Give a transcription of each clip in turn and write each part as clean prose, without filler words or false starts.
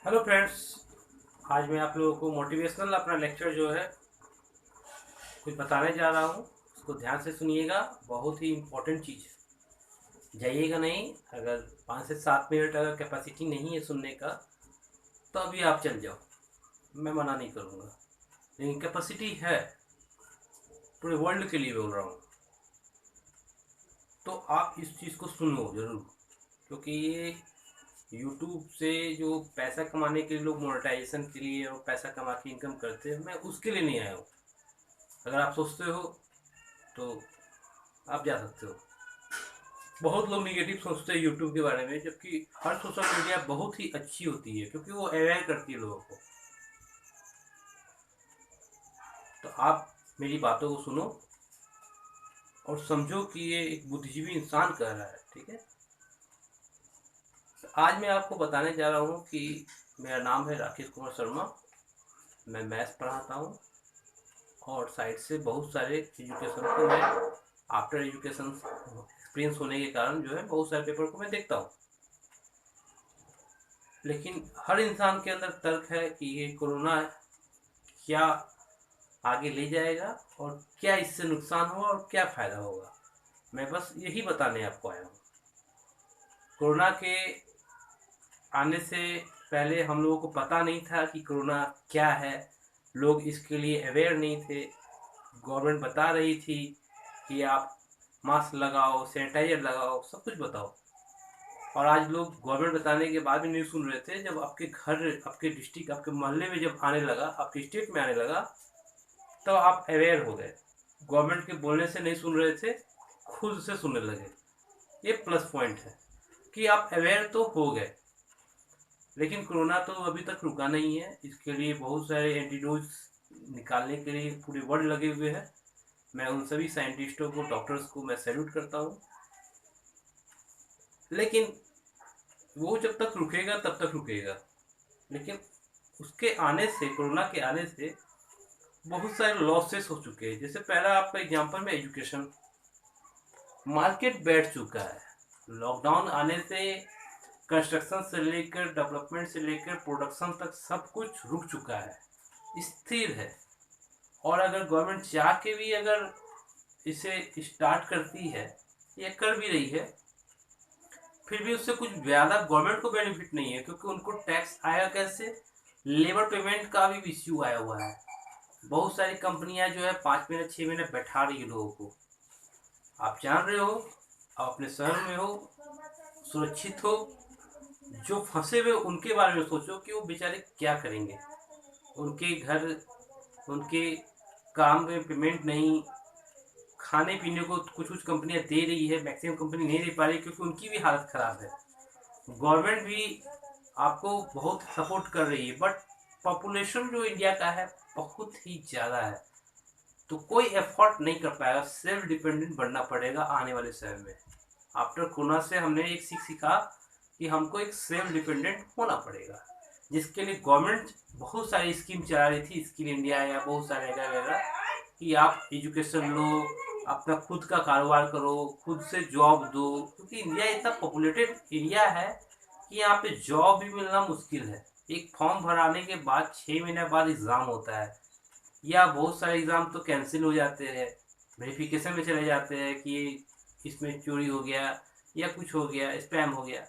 Hello friends. आज मैं आप लोगों को मोटिवेशनल अपना लेक्चर जो है कुछ बताने जा रहा हूँ। उसको ध्यान से सुनिएगा, बहुत ही इम्पोर्टेंट चीज़ है। जाइएगा नहीं, अगर 5 से 7 मिनट अगर कैपेसिटी नहीं है सुनने का तो अभी आप चल जाओ, मैं मना नहीं करूँगा। लेकिन कैपेसिटी है, पूरे वर्ल्ड के लिए बोल रहा हूँ, तो आप इस चीज़ को सुनो ज़रूर। क्योंकि ये यूट्यूब से जो पैसा कमाने के लिए लोग मोनेटाइजेशन के लिए और पैसा कमा के इनकम करते हैं, मैं उसके लिए नहीं आया हूँ। अगर आप सोचते हो तो आप जा सकते हो। बहुत लोग निगेटिव सोचते हैं यूट्यूब के बारे में, जबकि हर सोशल मीडिया बहुत ही अच्छी होती है क्योंकि वो अवेयर करती है लोगों को। तो आप मेरी बातों को सुनो और समझो कि ये एक बुद्धिजीवी इंसान कह रहा है, ठीक है। तो आज मैं आपको बताने जा रहा हूँ कि मेरा नाम है राकेश कुमार शर्मा। मैं मैथ्स पढ़ाता हूँ और साइड से बहुत सारे एजुकेशन को मैं आफ्टर एजुकेशन एक्सपीरियंस होने के कारण जो है बहुत सारे पेपर को मैं देखता हूँ। लेकिन हर इंसान के अंदर तर्क है कि ये कोरोना क्या आगे ले जाएगा और क्या इससे नुकसान होगा और क्या फ़ायदा होगा। मैं बस यही बताने आपको आया हूँ। कोरोना के आने से पहले हम लोगों को पता नहीं था कि कोरोना क्या है। लोग इसके लिए अवेयर नहीं थे। गवर्नमेंट बता रही थी कि आप मास्क लगाओ, सैनिटाइजर लगाओ, सब कुछ बताओ। और आज लोग गवर्नमेंट बताने के बाद भी नहीं सुन रहे थे। जब आपके घर, आपके डिस्ट्रिक्ट, आपके मोहल्ले में जब आने लगा, आपके स्टेट में आने लगा, तो आप अवेयर हो गए। गवर्नमेंट के बोलने से नहीं सुन रहे थे, खुद से सुनने लगे। ये प्लस पॉइंट है कि आप अवेयर तो हो गए। लेकिन कोरोना तो अभी तक रुका नहीं है। इसके लिए बहुत सारे एंटीडोज निकालने के लिए पूरे वर्ल्ड लगे हुए हैं। मैं उन सभी साइंटिस्टों को, डॉक्टर्स को मैं सैल्यूट करता हूँ। लेकिन वो जब तक रुकेगा तब तक रुकेगा। लेकिन उसके आने से, कोरोना के आने से बहुत सारे लॉसेस हो चुके हैं। जैसे पहला आपका एग्जांपल में एजुकेशन, मार्केट बैठ चुका है। लॉकडाउन आने से कंस्ट्रक्शन से लेकर, डेवलपमेंट से लेकर, प्रोडक्शन तक सब कुछ रुक चुका है, स्थिर है। और अगर गवर्नमेंट चाह के भी अगर इसे स्टार्ट करती है या कर भी रही है, फिर भी उससे कुछ ज़्यादा गवर्नमेंट को बेनिफिट नहीं है। क्योंकि उनको टैक्स आएगा कैसे? लेबर पेमेंट का भी इश्यू आया हुआ है। बहुत सारी कंपनियां जो है 5 महीने 6 महीने बैठा रही है लोगों को। आप जान रहे हो, आप अपने शहर में हो, सुरक्षित हो। जो फंसे हुए उनके बारे में सोचो कि वो बेचारे क्या करेंगे। उनके घर, उनके काम में पेमेंट नहीं, खाने पीने को कुछ कुछ कंपनियां दे रही है, मैक्सिमम कंपनी नहीं दे पा रही क्योंकि उनकी भी हालत ख़राब है। गवर्नमेंट भी आपको बहुत सपोर्ट कर रही है, बट पॉपुलेशन जो इंडिया का है बहुत ही ज़्यादा है, तो कोई एफर्ट नहीं कर पाएगा। सेल्फ डिपेंडेंट बनना पड़ेगा आने वाले समय में। आफ्टर कोरोना से हमने एक सीख सीखा कि हमको एक सेल्फ डिपेंडेंट होना पड़ेगा, जिसके लिए गवर्नमेंट बहुत सारी स्कीम चला रही थी, स्किल इंडिया या बहुत सारे वगैरह, कि आप एजुकेशन लो, अपना खुद का कारोबार करो, खुद से जॉब दो। क्योंकि इंडिया इतना पॉपुलेटेड एरिया है कि यहाँ पे जॉब भी मिलना मुश्किल है। एक फॉर्म भराने के बाद 6 महीने बाद एग्ज़ाम होता है, या बहुत सारे एग्ज़ाम तो कैंसिल हो जाते हैं, वेरिफिकेशन में चले जाते हैं कि इसमें चोरी हो गया या कुछ हो गया, स्पैम हो गया।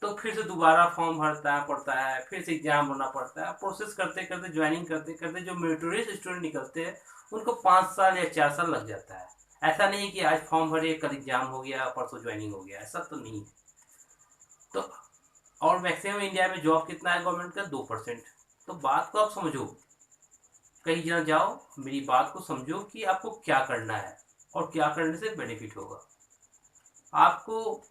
तो फिर से दोबारा फॉर्म भरता है पड़ता है, फिर से एग्ज़ाम भरना पड़ता है। प्रोसेस करते करते, ज्वाइनिंग करते करते जो मेरिटोरियस स्टूडेंट निकलते हैं उनको 5 साल या 4 साल लग जाता है। ऐसा नहीं कि आज फॉर्म भरे, कल एग्ज़ाम हो गया, परसों ज्वाइनिंग हो गया, ऐसा तो नहीं है। तो और मैक्सिमम इंडिया में जॉब कितना है गवर्नमेंट का? 2%। तो बात को आप समझो, कहीं ना जाओ, मेरी बात को समझो कि आपको क्या करना है और क्या करने से बेनिफिट होगा। आपको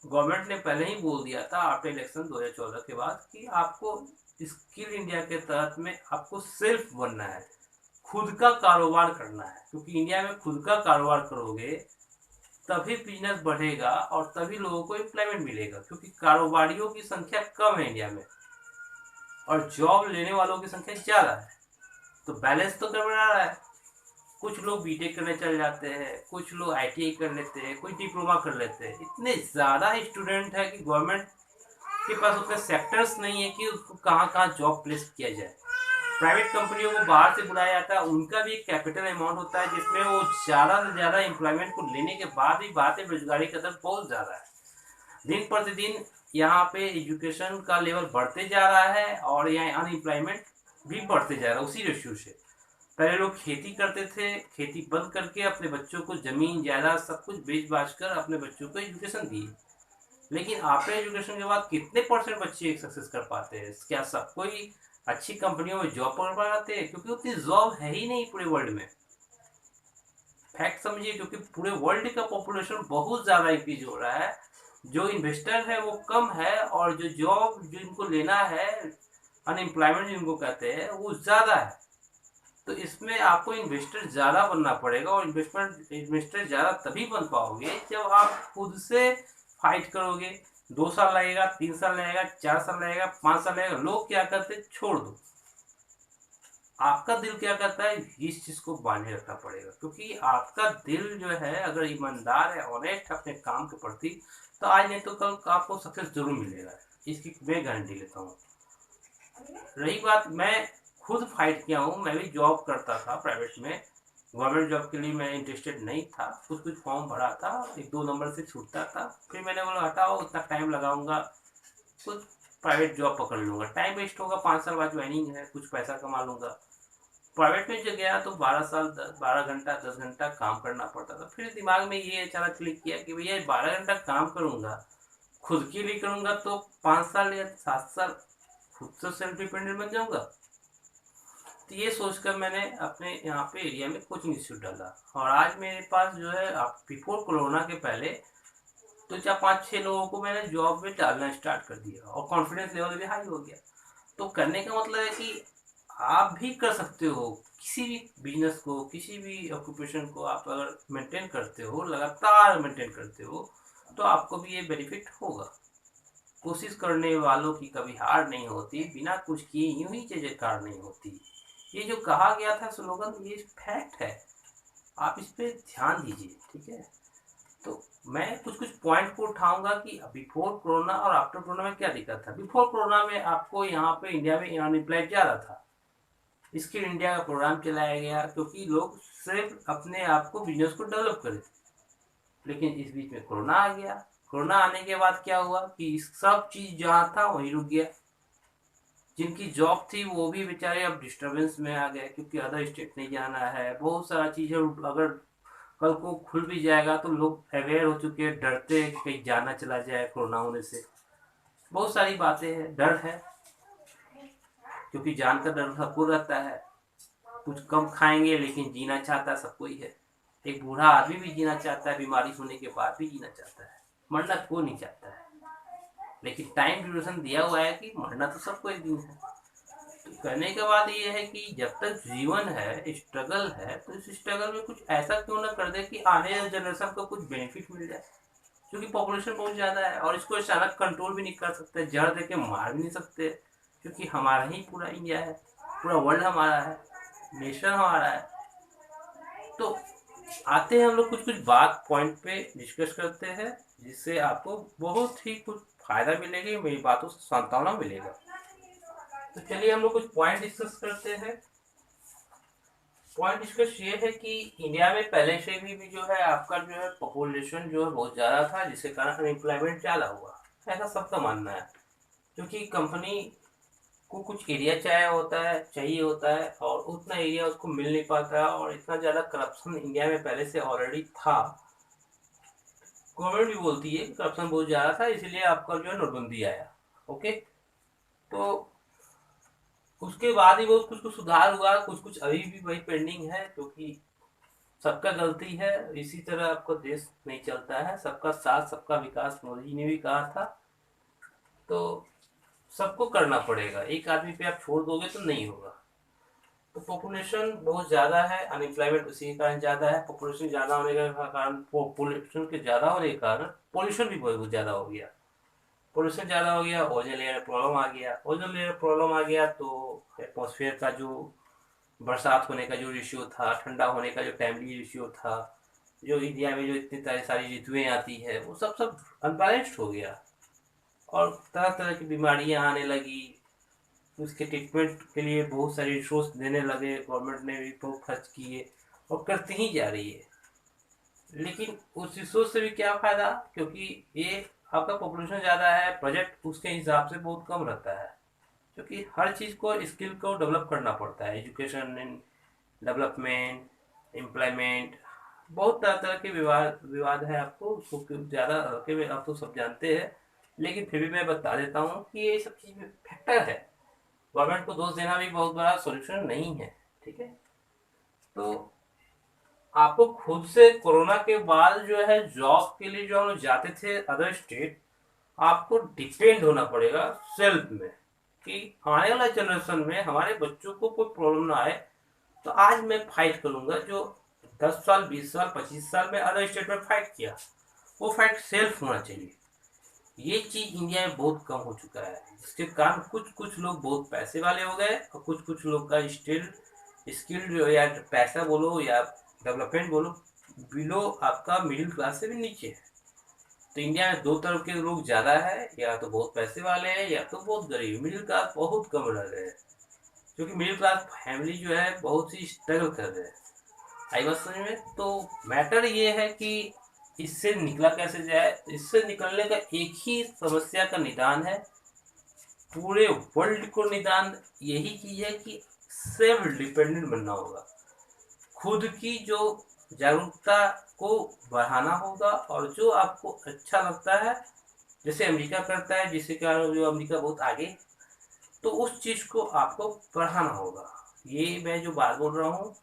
गवर्नमेंट ने पहले ही बोल दिया था आफ्टर इलेक्शन 2014 के बाद कि आपको स्किल इंडिया के तहत में आपको सेल्फ बनना है, खुद का कारोबार करना है। क्योंकि इंडिया में खुद का कारोबार करोगे तभी बिजनेस बढ़ेगा और तभी लोगों को एम्प्लॉयमेंट मिलेगा। क्योंकि कारोबारियों की संख्या कम है इंडिया में और जॉब लेने वालों की संख्या ज़्यादा है। तो बैलेंस तो करना रहा है। कुछ लोग बीटेक करने चले जाते हैं, कुछ लोग आईटीआई कर लेते हैं, कुछ डिप्लोमा कर लेते हैं। इतने ज़्यादा स्टूडेंट है कि गवर्नमेंट के पास उतने सेक्टर्स नहीं है कि उसको कहाँ कहाँ जॉब प्लेस किया जाए। प्राइवेट कंपनियों को बाहर से बुलाया जाता है, उनका भी एक कैपिटल अमाउंट होता है जिसमें वो ज़्यादा से ज़्यादा एम्प्लॉयमेंट को लेने के बाद भी बात है, बेरोजगारी का दर बहुत ज़्यादा है। दिन प्रतिदिन यहाँ पे एजुकेशन का लेवल बढ़ते जा रहा है और यहाँ अनएम्प्लॉयमेंट भी बढ़ते जा रहा है उसी रेशियो से। पहले लोग खेती करते थे, खेती बंद करके अपने बच्चों को जमीन जायदाद सब कुछ बेच बाच कर अपने बच्चों को एजुकेशन दिए। लेकिन आफ्टर एजुकेशन के बाद कितने परसेंट बच्चे सक्सेस कर पाते हैं? क्या सब कोई अच्छी कंपनियों में जॉब कर पाते हैं? क्योंकि उतनी जॉब है ही नहीं पूरे वर्ल्ड में। फैक्ट समझिए, क्योंकि पूरे वर्ल्ड का पॉपुलेशन बहुत ज़्यादा इंक्रीज हो रहा है, जो इन्वेस्टर है वो कम है और जो जॉब जो इनको लेना है, अनएम्प्लॉयमेंट जिनको कहते हैं, वो ज़्यादा है। तो इसमें आपको इन्वेस्टर ज़्यादा बनना पड़ेगा और इन्वेस्टर ज़्यादा तभी बन पाओगे जब आप खुद से फाइट करोगे। 2 साल लगेगा, 3 साल लगेगा, 4 साल लगेगा, 5 साल लगेगा। लोग क्या करते, छोड़ दो। आपका दिल क्या करता है, इस चीज़ को बांधे रखना पड़ेगा, क्योंकि आपका दिल जो है अगर ईमानदार है, ऑनेस्ट अपने काम के प्रति, तो आज नहीं तो कल आपको सक्सेस जरूर मिलेगा। इसकी मैं गारंटी लेता हूँ। रही बात, मैं खुद फाइट किया हूँ, मैं भी जॉब करता था प्राइवेट में। गवर्नमेंट जॉब के लिए मैं इंटरेस्टेड नहीं था, कुछ कुछ फॉर्म भरा था, 1-2 नंबर से छूटता था। फिर मैंने बोला हटाओ, उतना टाइम लगाऊंगा, कुछ प्राइवेट जॉब पकड़ लूंगा, टाइम वेस्ट होगा, 5 साल बाद ज्वाइनिंग है, कुछ पैसा कमा लूंगा। प्राइवेट में जो गया तो 12 घंटा 10 घंटा काम करना पड़ता था। फिर दिमाग में ये अचानक क्लिक किया कि भैया 12 घंटा काम करूंगा, खुद के लिए करूंगा, तो 5 साल या 7 साल खुद से सेल्फ डिपेंडेंट बन जाऊंगा। तो ये सोचकर मैंने अपने यहाँ पे एरिया में कोचिंग इंस्टीट्यूट डाला। और आज मेरे पास जो है, बिफोर कोरोना के पहले तो 4-5-6 लोगों को मैंने जॉब में डालना स्टार्ट कर दिया और कॉन्फिडेंस लेवल भी हाई हो गया। तो करने का मतलब है कि आप भी कर सकते हो। किसी भी बिजनेस को, किसी भी ऑक्यूपेशन को आप अगर मेंटेन करते हो, लगातार मेंटेन करते हो, तो आपको भी ये बेनिफिट होगा। कोशिश करने वालों की कभी हार नहीं होती, बिना कुछ किए यूं ही जयकार नहीं होती। ये जो कहा गया था स्लोगन, ये फैक्ट है, आप इस पे ध्यान दीजिए, ठीक है। तो मैं कुछ कुछ पॉइंट को उठाऊंगा कि बिफोर कोरोना और आफ्टर कोरोना में क्या दिक्कत था। बिफोर कोरोना में आपको यहाँ पे इंडिया में अनएम्प्लॉयड ज़्यादा था, स्किल इंडिया का प्रोग्राम चलाया गया, क्योंकि लोग सिर्फ अपने आप को, बिजनेस को डेवलप करे थे। लेकिन इस बीच में कोरोना आ गया। कोरोना आने के बाद क्या हुआ कि सब चीज़ जहाँ था वहीं रुक गया। जिनकी जॉब थी वो भी बेचारे अब डिस्टर्बेंस में आ गए, क्योंकि अदर स्टेट नहीं जाना है, बहुत सारा चीज़ है। अगर कल को खुल भी जाएगा तो लोग अवेयर हो चुके हैं, डरते हैं कि कहीं जाना चला जाए कोरोना होने से। बहुत सारी बातें हैं, डर है, क्योंकि जान का डर सबको रहता है। कुछ कम खाएंगे लेकिन जीना चाहता सब कोई है। एक बूढ़ा आदमी भी जीना चाहता है, बीमारी होने के बाद भी जीना चाहता है, मरना कोई नहीं चाहता है। लेकिन टाइम ड्यूरेशन दिया हुआ है कि मरना तो सबको एक दिन है। तो कहने का बात ये है कि जब तक जीवन है, स्ट्रगल है, तो इस स्ट्रगल में कुछ ऐसा क्यों ना कर दे कि आने वाले जनरेशन को कुछ बेनिफिट मिल जाए। क्योंकि पॉपुलेशन बहुत ज़्यादा है और इसको अचानक कंट्रोल भी नहीं कर सकते, जड़ दे के मार भी नहीं सकते, क्योंकि हमारा ही पूरा इंडिया है, पूरा वर्ल्ड हमारा है, नेशन हमारा है। तो आते हैं हम लोग कुछ कुछ बात पॉइंट पे डिस्कस करते हैं, जिससे आपको बहुत ही कुछ फायदा मिलेगा, मेरी बातों से सांत्वना मिलेगा। तो चलिए हम लोग कुछ पॉइंट डिस्कस करते हैं। पॉइंट डिस्कस ये है कि इंडिया में पहले से भी जो है आपका जो है पॉपुलेशन जो है बहुत ज़्यादा था, जिसके कारण अनएम्प्लॉयमेंट ज़्यादा हुआ, ऐसा सबका मानना है। क्योंकि कंपनी को कुछ एरिया चाहिए होता है और उतना एरिया उसको मिल नहीं पाता है, और इतना ज़्यादा करप्शन इंडिया में पहले से ऑलरेडी था। गवर्नमेंट भी बोलती है करप्शन बहुत ज़्यादा था, इसलिए आपका जो है नोटबंदी आया। ओके, तो उसके बाद ही बहुत कुछ कुछ सुधार हुआ, कुछ कुछ अभी भी वही पेंडिंग है, क्योंकि सबका गलती है। इसी तरह आपको देश नहीं चलता है, सबका साथ सबका विकास मोदी जी ने भी कहा था। तो सबको करना पड़ेगा, एक आदमी पे आप छोड़ दोगे तो नहीं होगा। तो पॉपुलेशन बहुत ज़्यादा है, अनएम्प्लॉयमेंट उसी के कारण ज़्यादा है। पॉपुलेशन ज़्यादा होने के कारण, पॉपुलेशन के ज़्यादा होने के कारण पोल्यूशन भी बहुत ज़्यादा हो गया। पोल्यूशन ज़्यादा हो गया, ओजोन लेयर प्रॉब्लम आ गया। ओजोन लेयर प्रॉब्लम आ गया तो एटमॉस्फेयर का जो बरसात होने का जो रेशियो था, ठंडा होने का जो टाइमली रेशियो था, जो इंडिया में जो इतनी सारी ऋतुएं आती है, वो सब सब अनबैलेंस्ड हो गया। और तरह तरह की बीमारियां आने लगी। उसके ट्रीटमेंट के लिए बहुत सारे रिसोर्स देने लगे, गवर्नमेंट ने भी बहुत खर्च किए और करती ही जा रही है। लेकिन उस रिसोर्स से भी क्या फायदा, क्योंकि ये आपका पॉपुलेशन ज़्यादा है, बजट उसके हिसाब से बहुत कम रहता है। क्योंकि हर चीज़ को, स्किल को डेवलप करना पड़ता है, एजुकेशन, डेवलपमेंट, एम्प्लॉयमेंट, बहुत तरह तरह के विवाद विवाद है। आपको उसको ज़्यादा हल्के में आप तो सब जानते हैं, लेकिन फिर भी मैं बता देता हूँ कि ये सब चीज़ में फैक्टर है। गवर्नमेंट को दोष देना भी बहुत बड़ा सॉल्यूशन नहीं है। ठीक है, तो आपको खुद से कोरोना के बाद जो है जॉब के लिए जो हम लोग जाते थे अदर स्टेट, आपको डिपेंड होना पड़ेगा सेल्फ में, कि आने वाला जनरेशन में हमारे बच्चों को कोई प्रॉब्लम ना आए। तो आज मैं फाइट करूंगा जो 10 साल 20 साल 25 साल में अदर स्टेट में फाइट किया, वो फाइट सेल्फ होना चाहिए। ये चीज इंडिया में बहुत कम हो चुका है, जिसके कारण कुछ कुछ लोग बहुत पैसे वाले हो गए और कुछ कुछ लोग का स्टिल स्किल्ड या पैसा बोलो या डेवलपमेंट बोलो, बिलो आपका मिडिल क्लास से भी नीचे है। तो इंडिया में दो तरफ के लोग ज्यादा है, या तो बहुत पैसे वाले हैं या तो बहुत गरीब। मिडिल क्लास बहुत कम रह गए हैं, क्योंकि मिडिल क्लास फैमिली जो है बहुत ही स्ट्रगल कर रहे हैं। आई बात समझ में? तो मैटर ये है कि इससे निकला कैसे जाए। इससे निकलने का एक ही समस्या का निदान है, पूरे वर्ल्ड को निदान यही चीज है कि सेल्फ डिपेंडेंट बनना होगा। खुद की जो जागरूकता को बढ़ाना होगा, और जो आपको अच्छा लगता है, जैसे अमेरिका करता है, जिसके कारण जो अमेरिका बहुत आगे, तो उस चीज को आपको बढ़ाना होगा। ये मैं जो बात बोल रहा हूँ,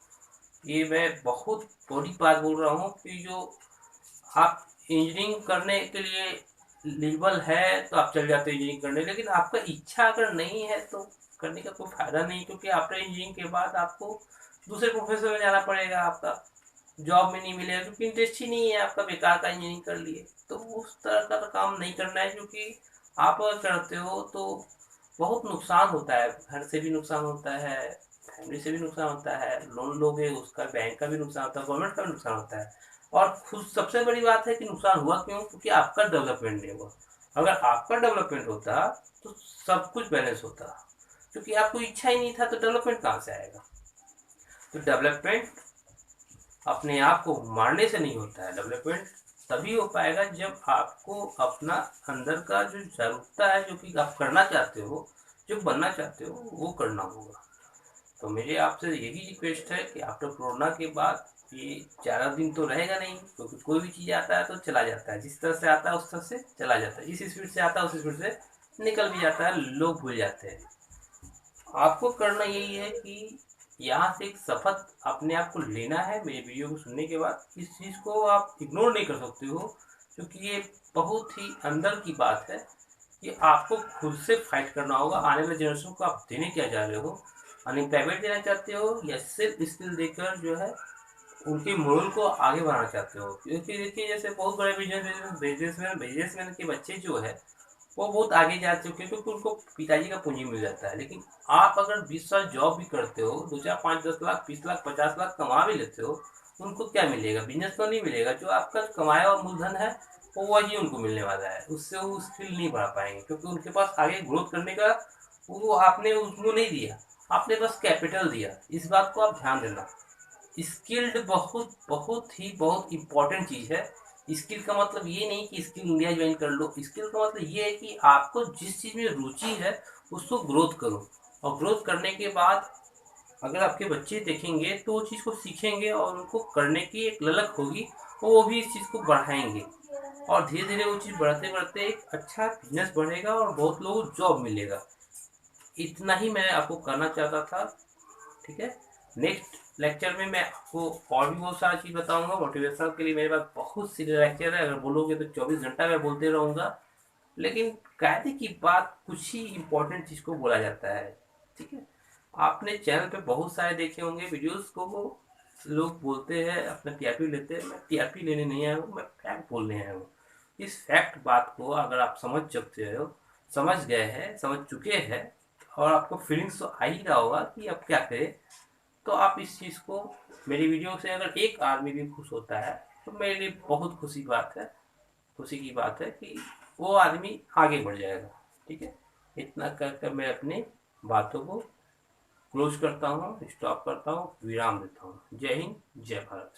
ये मैं बहुत बड़ी बात बोल रहा हूँ कि जो आप इंजीनियरिंग करने के लिए लेवल है तो आप चल जाते हैं इंजीनियरिंग करने, लेकिन आपका इच्छा अगर नहीं है तो करने का कोई फायदा नहीं, क्योंकि आफ्टर इंजीनियरिंग के बाद आपको दूसरे प्रोफेशन में जाना पड़ेगा। आपका जॉब में नहीं मिलेगा, क्योंकि इंटरेस्ट ही नहीं है आपका, बेकार का इंजीनियरिंग कर लिए। तो उस तरह का तो काम नहीं करना है, क्योंकि आप अगर करते हो तो बहुत नुकसान होता है। घर से भी नुकसान होता है, फैमिली से भी नुकसान होता है, लोन लोगे उसका बैंक का भी नुकसान होता है, गवर्नमेंट का भी नुकसान होता है। और खुद सबसे बड़ी बात है कि नुकसान हुआ क्यों, क्योंकि आपका डेवलपमेंट नहीं हुआ। अगर आपका डेवलपमेंट होता तो सब कुछ बैलेंस होता, क्योंकि आपको इच्छा ही नहीं था तो डेवलपमेंट कहाँ से आएगा। तो डेवलपमेंट अपने आप को मारने से नहीं होता है। डेवलपमेंट तभी हो पाएगा जब आपको अपना अंदर का जो जागरूकता है, जो कि आप करना चाहते हो, जो बनना चाहते हो, वो करना होगा। तो मेरे आपसे यही रिक्वेस्ट है कि आफ्टर कोरोना के बाद ये ज़्यादा दिन तो रहेगा नहीं, क्योंकि कोई भी चीज़ आता है तो चला जाता है, जिस तरह से आता है उस तरह से चला जाता है, जिस स्पीड से आता है उस स्पीड से निकल भी जाता है, लोग भूल जाते हैं। आपको करना यही है कि यहाँ से एक शपथ अपने आप को लेना है। मेरे वीडियो को सुनने के बाद इस चीज़ को आप इग्नोर नहीं कर सकते हो, क्योंकि ये बहुत ही अंदर की बात है कि आपको खुद से फाइट करना होगा। आने वाले जनरेशन को आप देने क्या जा रहे हो, अनएम्प्लॉयमेंट देना चाहते हो या सिर्फ स्किल देकर जो है उनके मोरल को आगे बढ़ाना चाहते हो। क्योंकि देखिए जैसे बहुत बड़े बिजनेसमैन के बच्चे जो है वो बहुत आगे जा चुके हैं, क्योंकि उनको पिताजी का पूंजी मिल जाता है। लेकिन आप अगर 20 साल जॉब भी करते हो, 2 4 5 10 लाख 20 लाख 50 लाख कमा भी लेते हो, उनको क्या मिलेगा? बिजनेस तो नहीं मिलेगा। जो आपका कमाया हुआ मूलधन है वो वही उनको मिलने वाला है, उससे वो स्किल नहीं बढ़ा पाएंगे, क्योंकि उनके पास आगे ग्रोथ करने का वो आपने उनको नहीं दिया, आपने बस कैपिटल दिया। इस बात को आप ध्यान देना। स्किल्ड बहुत बहुत ही बहुत इंपॉर्टेंट चीज़ है। स्किल का मतलब ये नहीं कि स्किल इंडिया ज्वाइन कर लो, स्किल का मतलब ये है कि आपको जिस चीज़ में रुचि है उसको ग्रोथ करो, और ग्रोथ करने के बाद अगर आपके बच्चे देखेंगे तो वो चीज़ को सीखेंगे और उनको करने की एक ललक होगी, और वो भी इस चीज़ को बढ़ाएंगे, और धीरे धीरे वो चीज़ बढ़ते बढ़ते एक अच्छा बिजनेस बढ़ेगा और बहुत लोगों को जॉब मिलेगा। इतना ही मैं आपको कहना चाहता था। ठीक है, नेक्स्ट लेक्चर में मैं आपको और भी बहुत सारी चीज़ बताऊंगा। मोटिवेशनल के लिए मेरे पास बहुत सी लेक्चर है, अगर बोलोगे तो 24 घंटा मैं बोलते रहूँगा, लेकिन कायदे की बात कुछ ही इम्पोर्टेंट चीज़ को बोला जाता है। ठीक है, आपने चैनल पे बहुत सारे देखे होंगे वीडियोस को, वो लोग बोलते हैं अपना टीआरपी लेते हैं। मैं टीआरपी लेने नहीं आया हूँ, मैं फैक्ट बोलने आया हूँ। इस फैक्ट बात को अगर आप समझ सकते हो, समझ गए हैं, समझ चुके हैं, और आपको फीलिंग्स तो आ ही रहा होगा कि अब क्या करें, तो आप इस चीज़ को, मेरी वीडियो से अगर एक आदमी भी खुश होता है तो मेरे लिए बहुत खुशी की बात है कि वो आदमी आगे बढ़ जाएगा। ठीक है, इतना कर कर मैं अपनी बातों को क्लोज करता हूँ, स्टॉप करता हूँ, विराम देता हूँ। जय हिंद, जय भारत।